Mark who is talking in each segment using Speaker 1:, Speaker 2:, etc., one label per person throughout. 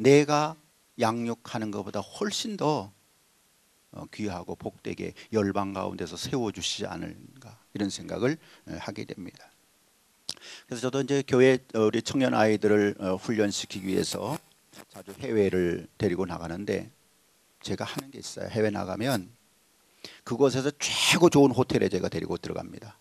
Speaker 1: 내가 양육하는 것보다 훨씬 더 귀하고 복되게 열방 가운데서 세워주시지 않을까, 이런 생각을 하게 됩니다. 그래서 저도 이제 교회 우리 청년 아이들을 훈련시키기 위해서 자주 해외를 데리고 나가는데, 제가 하는 게 있어요. 해외 나가면 그곳에서 최고 좋은 호텔에 제가 데리고 들어갑니다.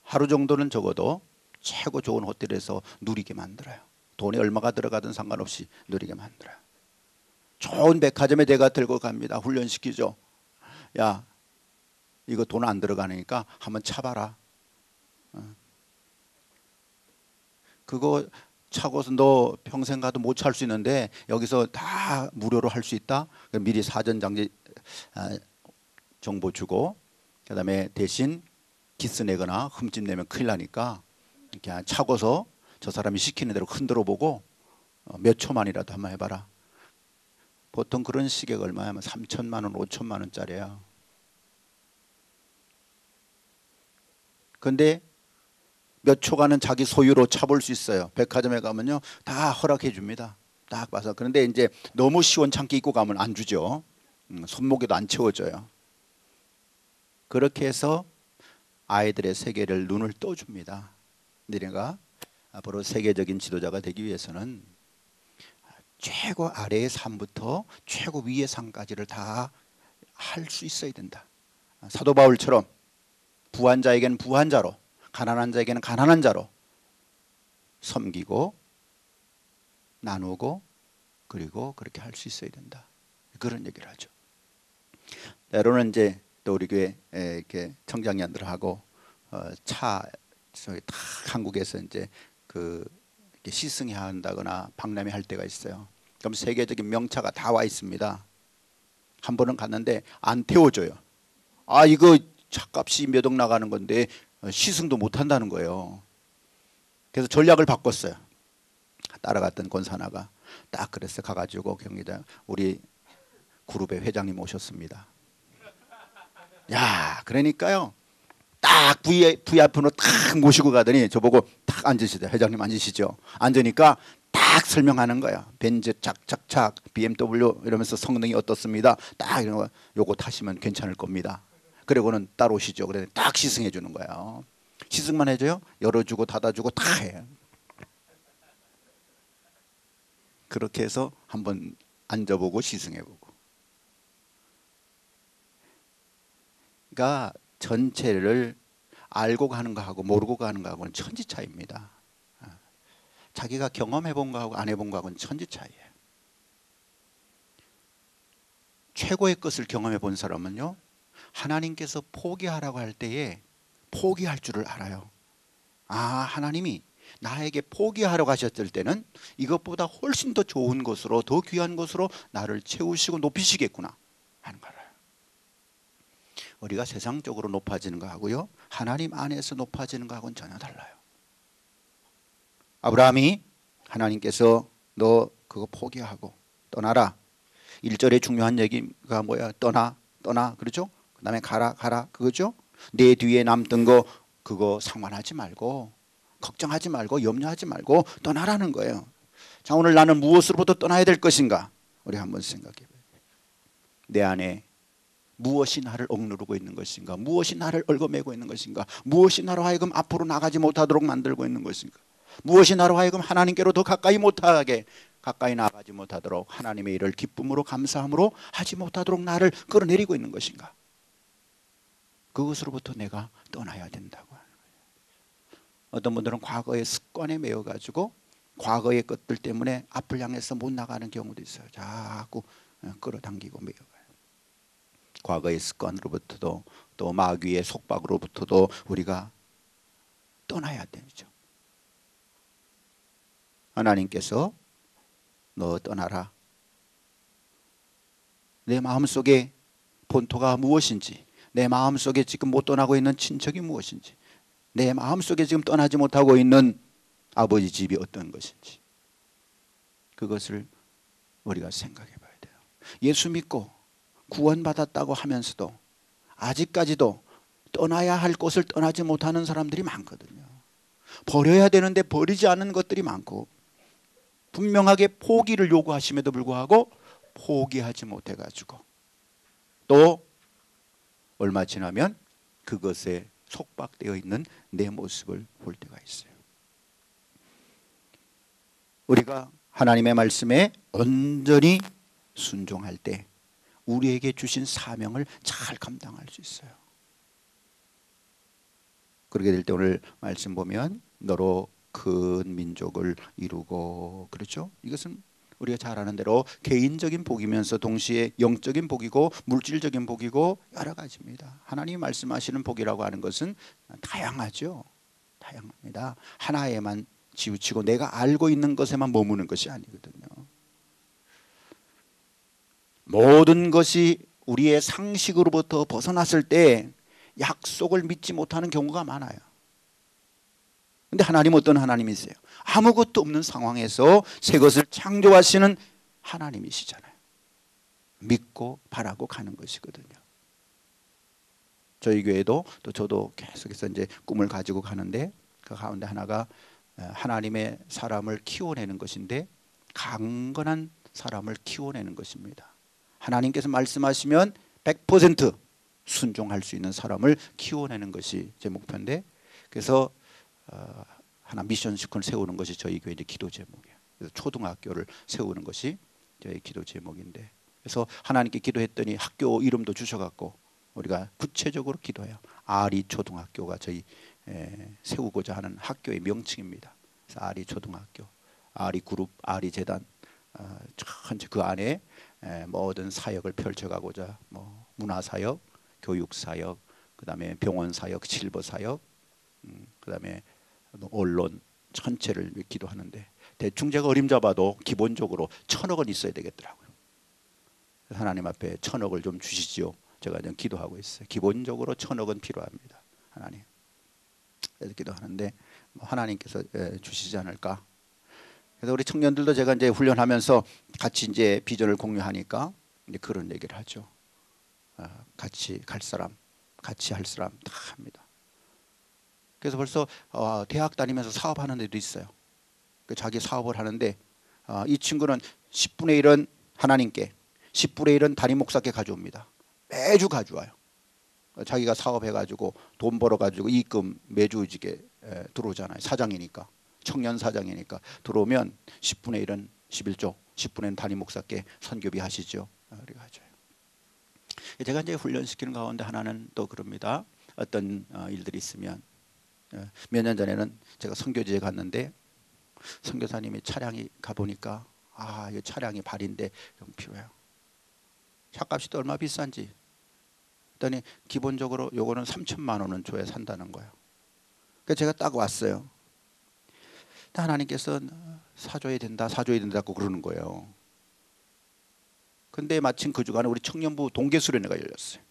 Speaker 1: 하루 정도는 적어도 최고 좋은 호텔에서 누리게 만들어요. 돈이 얼마가 들어가든 상관없이 누리게 만들어요. 좋은 백화점에 내가 들고 갑니다. 훈련시키죠. 야, 이거 돈 안 들어가니까 한번 차봐라. 그거 차고서 너 평생 가도 못 찰 수 있는데 여기서 다 무료로 할 수 있다. 미리 사전 장지 정보 주고, 그다음에 대신 기스 내거나 흠집 내면 큰일 나니까 그냥 차고서 저 사람이 시키는 대로 흔들어 보고 몇 초만이라도 한번 해봐라. 보통 그런 시계가 얼마냐면 3천만 원, 5천만 원짜리야. 근데 몇 초간은 자기 소유로 차볼 수 있어요. 백화점에 가면요 다 허락해 줍니다. 딱 봐서. 그런데 이제 너무 시원찮게 입고 가면 안 주죠. 손목에도 안 채워져요. 그렇게 해서 아이들의 세계를 눈을 떠줍니다. 너네가 앞으로 세계적인 지도자가 되기 위해서는 최고 아래의 삶부터 최고 위의 삶까지를 다 할 수 있어야 된다. 사도 바울처럼 부한 자에게는 부한 자로, 가난한 자에게는 가난한 자로 섬기고 나누고, 그리고 그렇게 할 수 있어야 된다. 그런 얘기를 하죠. 때로는 이제 또 우리 교회 이렇게 청장년들하고 저기 다 한국에서 이제 이렇게 시승해 한다거나 박람회 할 때가 있어요. 그럼 세계적인 명차가 다 와 있습니다. 한 번은 갔는데 안 태워줘요. 아, 이거 차값이 몇 억 나가는 건데 시승도 못 한다는 거예요. 그래서 전략을 바꿨어요. 따라갔던 권사나가 딱 그랬어요. 가가지고 경기장 우리 그룹의 회장님 오셨습니다. 야, 그러니까요. 딱 VIP로 딱 모시고 가더니 저보고 딱 앉으시죠. 회장님 앉으시죠. 앉으니까 딱 설명하는 거야. 벤츠 착착착 BMW 이러면서 성능이 어떻습니다. 딱 이런 거 요거 타시면 괜찮을 겁니다. 그리고는 따라오시죠. 그래 딱 시승해 주는 거예요. 시승만 해줘요? 열어주고 닫아주고 다 해요. 그렇게 해서 한번 앉아보고 시승해보고. 그러니까 전체를 알고 가는 거하고 모르고 가는 거하고는 천지 차이입니다. 자기가 경험해본 거하고 안 해본 거하고는 천지 차이예요. 최고의 것을 경험해 본 사람은요, 하나님께서 포기하라고 할 때에 포기할 줄을 알아요. 아, 하나님이 나에게 포기하라고 하셨을 때는 이것보다 훨씬 더 좋은 것으로, 더 귀한 것으로 나를 채우시고 높이시겠구나 하는 걸 알아요. 우리가 세상적으로 높아지는 거하고요, 하나님 안에서 높아지는 거하고는 전혀 달라요. 아브라함이 하나님께서 너 그거 포기하고 떠나라. 1절에 중요한 얘기가 뭐야? 떠나 그렇죠? 그 다음에 가라 그거죠? 내 뒤에 남던 거 그거 상관하지 말고, 걱정하지 말고, 염려하지 말고 떠나라는 거예요. 자, 오늘 나는 무엇으로부터 떠나야 될 것인가? 우리 한번 생각해 봐요. 내 안에 무엇이 나를 억누르고 있는 것인가? 무엇이 나를 얽어매고 있는 것인가? 무엇이 나로 하여금 앞으로 나가지 못하도록 만들고 있는 것인가? 무엇이 나로 하여금 하나님께로 더 가까이 나가지 못하도록, 하나님의 일을 기쁨으로 감사함으로 하지 못하도록 나를 끌어내리고 있는 것인가? 그것으로부터 내가 떠나야 된다고 하는 거예요. 어떤 분들은 과거의 습관에 매여 가지고 과거의 것들 때문에 앞을 향해서 못 나가는 경우도 있어요. 자꾸 끌어당기고 매여가요. 과거의 습관으로부터도 또 마귀의 속박으로부터도 우리가 떠나야 되죠. 하나님께서 너 떠나라. 내 마음속에 본토가 무엇인지, 내 마음속에 지금 못 떠나고 있는 친척이 무엇인지, 내 마음속에 지금 떠나지 못하고 있는 아버지 집이 어떤 것인지, 그것을 우리가 생각해 봐야 돼요. 예수 믿고 구원받았다고 하면서도 아직까지도 떠나야 할 곳을 떠나지 못하는 사람들이 많거든요. 버려야 되는데 버리지 않은 것들이 많고, 분명하게 포기를 요구하심에도 불구하고 포기하지 못해가지고 또 얼마 지나면 그것에 속박되어 있는 내 모습을 볼 때가 있어요. 우리가 하나님의 말씀에 온전히 순종할 때 우리에게 주신 사명을 잘 감당할 수 있어요. 그렇게 될 때 오늘 말씀 보면 너로 큰 민족을 이루고, 그렇죠? 이것은 우리가 잘 아는 대로 개인적인 복이면서 동시에 영적인 복이고 물질적인 복이고 여러 가지입니다. 하나님이 말씀하시는 복이라고 하는 것은 다양하죠. 다양합니다. 하나에만 치우치고 내가 알고 있는 것에만 머무는 것이 아니거든요. 모든 것이 우리의 상식으로부터 벗어났을 때 약속을 믿지 못하는 경우가 많아요. 근데 하나님은 어떤 하나님이세요? 아무것도 없는 상황에서 새 것을 창조하시는 하나님이시잖아요. 믿고 바라고 가는 것이거든요. 저희 교회도 또 저도 계속해서 이제 꿈을 가지고 가는데 그 가운데 하나가 하나님의 사람을 키워내는 것인데 강건한 사람을 키워내는 것입니다. 하나님께서 말씀하시면 100% 순종할 수 있는 사람을 키워내는 것이 제 목표인데, 그래서 하나 미션 스쿨을 세우는 것이 저희 교회 기도 제목이에요. 그래서 초등학교를 세우는 것이 저희 기도 제목인데, 그래서 하나님께 기도했더니 학교 이름도 주셔갖고 우리가 구체적으로 기도해요. 아리 초등학교가 저희 세우고자 하는 학교의 명칭입니다. 그래서 아리 초등학교, 아리 그룹, 아리 재단, 전체 그 안에 모든 사역을 펼쳐가고자 뭐 문화 사역, 교육 사역, 그다음에 병원 사역, 실버 사역, 그다음에 언론 전체를 기도하는데 대충 제가 어림잡아도 기본적으로 1,000억 원 있어야 되겠더라고요. 하나님 앞에 1,000억을 좀 주시지요. 제가 좀 기도하고 있어요. 기본적으로 1,000억 원 필요합니다. 하나님. 그래서 기도하는데 하나님께서 주시지 않을까. 그래서 우리 청년들도 제가 이제 훈련하면서 같이 이제 비전을 공유하니까 이제 그런 얘기를 하죠. 같이 갈 사람, 같이 할 사람 다 합니다. 그래서 벌써 대학 다니면서 사업하는 애도 있어요. 자기 사업을 하는데 이 친구는 10분의 1은 하나님께, 10분의 1은 담임 목사께 가져옵니다. 매주 가져와요. 자기가 사업해가지고 돈 벌어가지고 이익금 매주 이게 들어오잖아요. 사장이니까, 청년 사장이니까 들어오면 10분의 1은 11조, 10분의 1은 담임 목사께 선교비 하시죠. 그렇게 가져요. 제가 이제 훈련시키는 가운데 하나는 또 그럽니다. 어떤 일들이 있으면 몇 년 전에는 제가 선교지에 갔는데 선교사님이 차량이 가보니까 이 차량이 발인데 좀 필요해요. 차값이 또 얼마 비싼지 그랬더니 기본적으로 요거는 3천만 원은 줘야 산다는 거예요. 그래서 제가 딱 왔어요. 하나님께서 사줘야 된다고 그러는 거예요. 근데 마침 그 주간에 우리 청년부 동계 수련회가 열렸어요.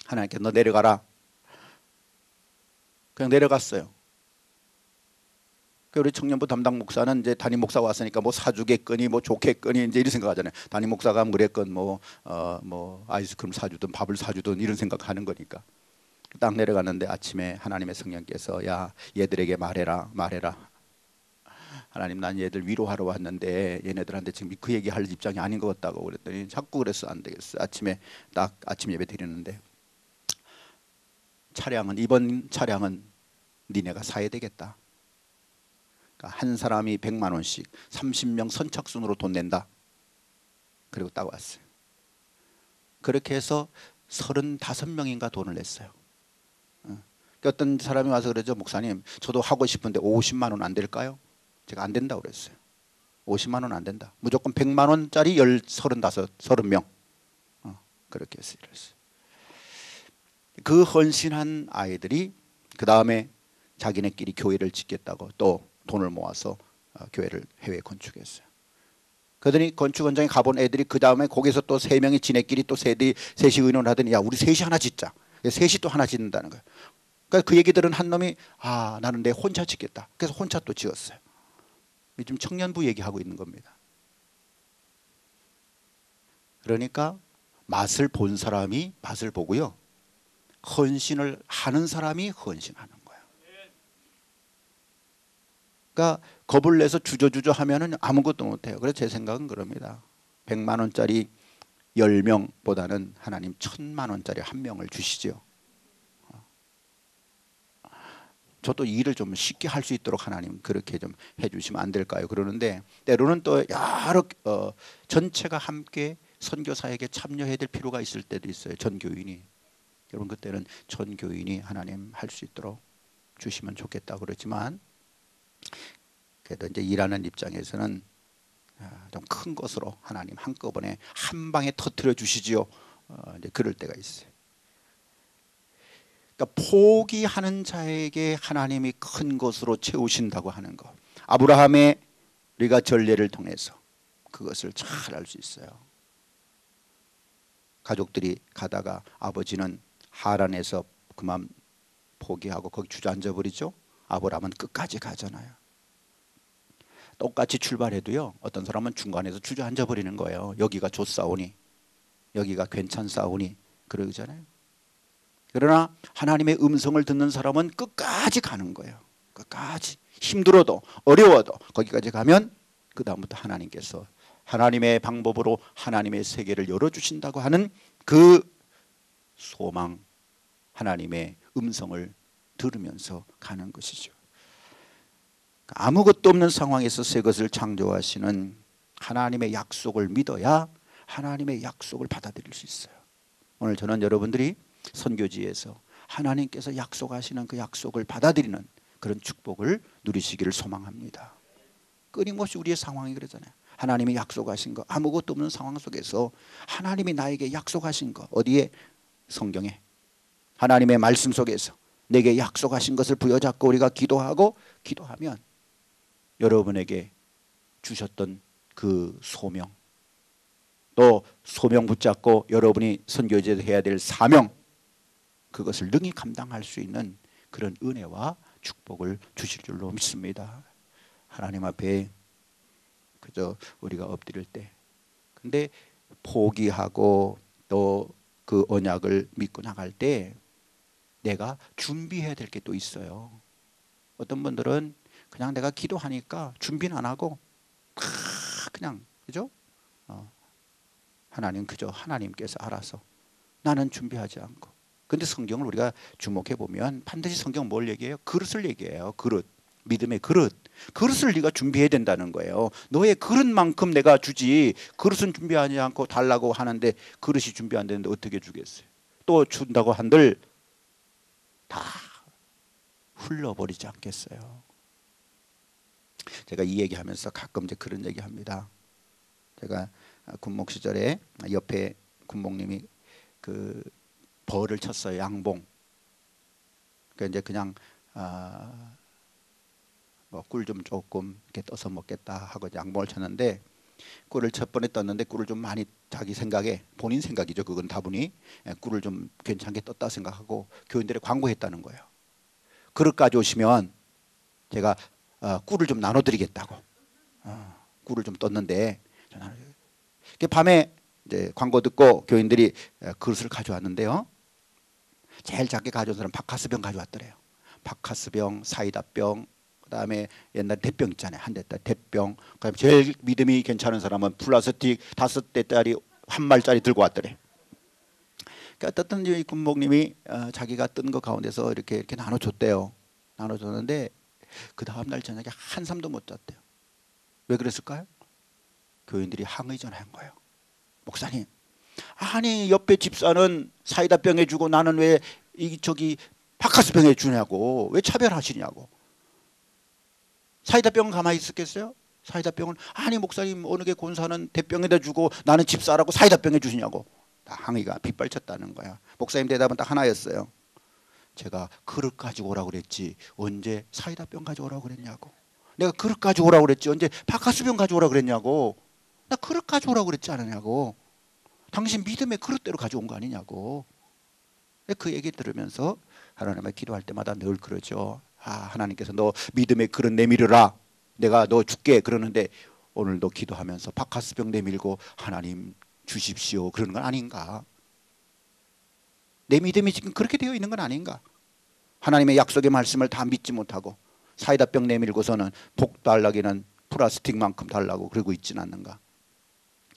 Speaker 1: 하나님께 너 내려가라. 그냥 내려갔어요. 우리 청년부 담당 목사는 이제 담임 목사가 왔으니까 뭐 사주겠거니 뭐 좋겠거니 이제 이런 생각하잖아요. 담임 목사가 그랬건 뭐 아이스크림 사주든 밥을 사주든 이런 생각하는 거니까. 딱 내려갔는데 아침에 하나님의 성령께서 야 얘들에게 말해라. 하나님 난 얘들 위로하러 왔는데 얘네들한테 지금 그 얘기할 입장이 아닌 것 같다고 그랬더니 자꾸 그래서 안 되겠어. 아침에 딱 아침 예배 드리는데 이번 차량은 니네가 사야 되겠다. 그러니까 한 사람이 100만 원씩 30명 선착순으로 돈 낸다. 그리고 딱 왔어요. 그렇게 해서 35명인가 돈을 냈어요. 어떤 사람이 와서 그러죠. 목사님 저도 하고 싶은데 50만 원 안 될까요? 제가 안 된다고 그랬어요. 50만 원 안 된다. 무조건 100만 원짜리 30명. 그렇게 했어요. 그 헌신한 아이들이 그 다음에 자기네끼리 교회를 짓겠다고 또 돈을 모아서 교회를 해외에 건축했어요. 그러더니 건축 현장에 가본 애들이 그 다음에 거기서 또 3명이 지네끼리 또 셋이 의논을 하더니 야 우리 셋이 하나 짓자. 셋이 또 하나 짓는다는 거예요. 그러니까 그 얘기 들은 한 놈이 나는 내 혼자 짓겠다. 그래서 혼자 또 지었어요. 지금 청년부 얘기하고 있는 겁니다. 그러니까 맛을 본 사람이 맛을 보고요. 헌신을 하는 사람이 헌신하는 거예요. 그러니까 겁을 내서 주저주저 하면은 아무것도 못해요. 그래서 제 생각은 그럽니다. 100만 원짜리 10명보다는 하나님 1000만 원짜리 1명을 주시죠. 저도 일을 좀 쉽게 할 수 있도록 하나님 그렇게 좀 해주시면 안 될까요? 그러는데 때로는 또 여러 전체가 함께 선교사에게 참여해야 될 필요가 있을 때도 있어요. 전 교인이. 여러분 그때는 전 교인이 하나님 할 수 있도록 주시면 좋겠다 그러지만 그래도 이제 일하는 입장에서는 좀 큰 것으로 하나님 한꺼번에 한 방에 터뜨려 주시지요. 이제 그럴 때가 있어요. 그러니까 포기하는 자에게 하나님이 큰 것으로 채우신다고 하는 것. 아브라함의 우리가 전례를 통해서 그것을 잘 알 수 있어요. 가족들이 가다가 아버지는 하란에서 그만 포기하고 거기 주저앉아 버리죠. 아브라함은 끝까지 가잖아요. 똑같이 출발해도요. 어떤 사람은 중간에서 주저앉아 버리는 거예요. 여기가 좋사오니 여기가 괜찮사오니 그러잖아요. 그러나 하나님의 음성을 듣는 사람은 끝까지 가는 거예요. 끝까지 힘들어도 어려워도 거기까지 가면 그 다음부터 하나님께서 하나님의 방법으로 하나님의 세계를 열어주신다고 하는 그 소망, 하나님의 음성을 들으면서 가는 것이죠. 아무것도 없는 상황에서 새 것을 창조하시는 하나님의 약속을 믿어야 하나님의 약속을 받아들일 수 있어요. 오늘 저는 여러분들이 선교지에서 하나님께서 약속하시는 그 약속을 받아들이는 그런 축복을 누리시기를 소망합니다. 끊임없이 우리의 상황이 그러잖아요. 하나님이 약속하신 거 아무것도 없는 상황 속에서 하나님이 나에게 약속하신 거 어디에? 성경에 하나님의 말씀 속에서 내게 약속하신 것을 부여잡고 우리가 기도하고 기도하면 여러분에게 주셨던 그 소명 또 소명 붙잡고 여러분이 선교지에서 해야 될 사명 그것을 능히 감당할 수 있는 그런 은혜와 축복을 주실 줄로 믿습니다. 하나님 앞에 그저 우리가 엎드릴 때 근데 포기하고 또 그 언약을 믿고 나갈 때 내가 준비해야 될 게 또 있어요. 어떤 분들은 그냥 내가 기도하니까 준비는 안 하고 그냥 그죠? 하나님 그저 하나님께서 알아서 나는 준비하지 않고. 근데 성경을 우리가 주목해 보면 반드시 성경 뭘 얘기해요? 그릇을 얘기해요. 그릇. 믿음의 그릇. 그릇을 네가 준비해야 된다는 거예요. 너의 그릇만큼 내가 주지 그릇은 준비하지 않고 달라고 하는데 그릇이 준비 안 되는데 어떻게 주겠어요? 또 준다고 한들 다 흘러버리지 않겠어요. 제가 이 얘기하면서 가끔 이제 그런 얘기합니다. 제가 군목 시절에 옆에 군목님이 그 벌을 쳤어요. 양봉. 그러니까 이제 그냥 뭐 꿀 좀 조금 이렇게 떠서 먹겠다 하고 양봉을 쳤는데 꿀을 첫 번에 떴는데 꿀을 좀 많이 자기 생각에 본인 생각이죠. 그건 다분히 꿀을 좀 괜찮게 떴다 생각하고 교인들이 광고했다는 거예요. 그릇 가져오시면 제가 꿀을 좀 나눠드리겠다고. 꿀을 좀 떴는데 밤에 이제 광고 듣고 교인들이 그릇을 가져왔는데요. 제일 작게 가져온 사람 바카스병 가져왔더래요. 바카스병, 사이다병, 그다음에 옛날 대병 있잖아요. 한 대짜리 대병. 그다음에 제일 믿음이 괜찮은 사람은 플라스틱 5대짜리 한 말짜리 들고 왔더래. 그러니까 어떤 이 군목님이 자기가 뜬 거 가운데서 이렇게 나눠줬대요. 나눠줬는데 그 다음 날 저녁에 한삼도 못 잤대요. 왜 그랬을까요? 교인들이 항의 전화한 거예요. 목사님, 아니 옆에 집사는 사이다 병에 주고 나는 왜 저기 바카스 병에 주냐고, 왜 차별하시냐고. 사이다 병은 가만히 있었겠어요? 사이다 병은 아니 목사님 어느 게 권사는 대병에다 주고 나는 집사라고 사이다 병에 주시냐고. 다 항의가 빗발쳤다는 거야. 목사님 대답은 딱 하나였어요. 제가 그릇 가지고 오라고 그랬지 언제 사이다 병 가져오라고 그랬냐고. 내가 그릇 가지고 오라고 그랬지 언제 바카스 병 가져오라고 그랬냐고. 나 그릇 가져오라고 그랬지 않았냐고. 당신 믿음의 그릇대로 가져온 거 아니냐고. 그 얘기 들으면서 하나님을 기도할 때마다 늘 그러죠. 하나님께서 너 믿음의 그릇 내밀으라. 내가 너 줄게 그러는데 오늘도 기도하면서 바카스병 내밀고 하나님 주십시오 그러는 건 아닌가. 내 믿음이 지금 그렇게 되어 있는 건 아닌가. 하나님의 약속의 말씀을 다 믿지 못하고 사이다병 내밀고서는 복 달라기는 플라스틱만큼 달라고 그러고 있지는 않는가.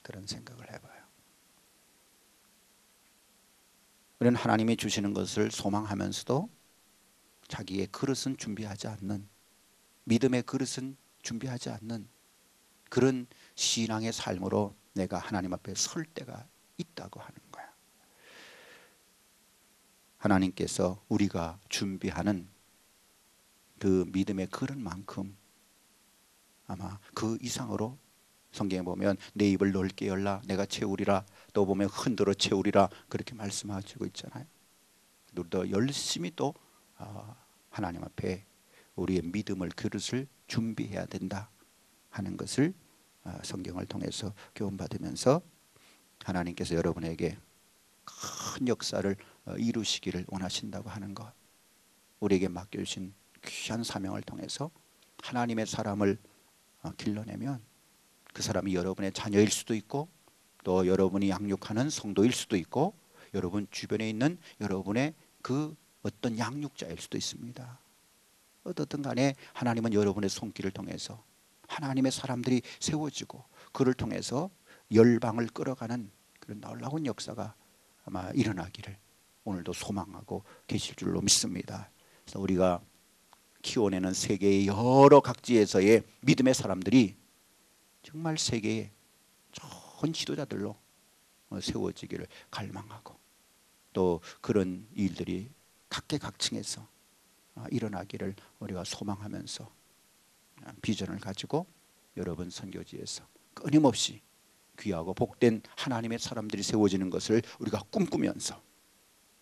Speaker 1: 그런 생각을 해봐요. 우리는 하나님이 주시는 것을 소망하면서도 자기의 그릇은 준비하지 않는, 믿음의 그릇은 준비하지 않는 그런 신앙의 삶으로 내가 하나님 앞에 설 때가 있다고 하는 거야. 하나님께서 우리가 준비하는 그 믿음의 그릇만큼 아마 그 이상으로 성경에 보면 내 입을 넓게 열라 내가 채우리라, 또 보면 흔들어 채우리라 그렇게 말씀하시고 있잖아요. 우리도 열심히 또 하나님 앞에 우리의 믿음을 그릇을 준비해야 된다 하는 것을 성경을 통해서 교훈받으면서 하나님께서 여러분에게 큰 역사를 이루시기를 원하신다고 하는 것, 우리에게 맡겨주신 귀한 사명을 통해서 하나님의 사람을 길러내면 그 사람이 여러분의 자녀일 수도 있고 또 여러분이 양육하는 성도일 수도 있고 여러분 주변에 있는 여러분의 그 어떤 양육자일 수도 있습니다. 어떻든 간에 하나님은 여러분의 손길을 통해서 하나님의 사람들이 세워지고 그를 통해서 열방을 끌어가는 그런 놀라운 역사가 아마 일어나기를 오늘도 소망하고 계실 줄로 믿습니다. 그래서 우리가 키워내는 세계의 여러 각지에서의 믿음의 사람들이 정말 세계의 좋은 지도자들로 세워지기를 갈망하고 또 그런 일들이 각계각층에서 일어나기를 우리가 소망하면서 비전을 가지고 여러분 선교지에서 끊임없이 귀하고 복된 하나님의 사람들이 세워지는 것을 우리가 꿈꾸면서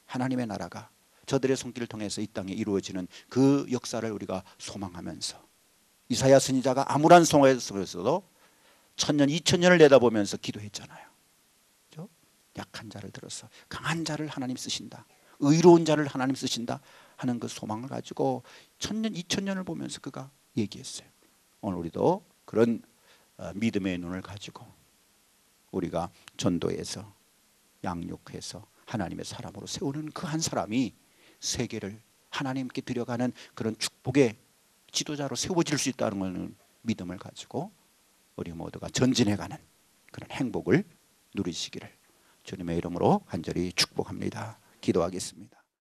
Speaker 1: 하나님의 나라가 저들의 손길을 통해서 이 땅에 이루어지는 그 역사를 우리가 소망하면서 이사야 선지자가 암울한 상황 속에서도 1000년 2000년을 내다보면서 기도했잖아요. 그렇죠? 약한 자를 들어서 강한 자를 하나님 쓰신다, 의로운 자를 하나님 쓰신다 하는 그 소망을 가지고 1000년 2000년을 보면서 그가 얘기했어요. 오늘 우리도 그런 믿음의 눈을 가지고 우리가 전도해서 양육해서 하나님의 사람으로 세우는 그 한 사람이 세계를 하나님께 들여가는 그런 축복의 지도자로 세워질 수 있다는 것은 믿음을 가지고 우리 모두가 전진해가는 그런 행복을 누리시기를 주님의 이름으로 간절히 축복합니다. 기도하겠습니다.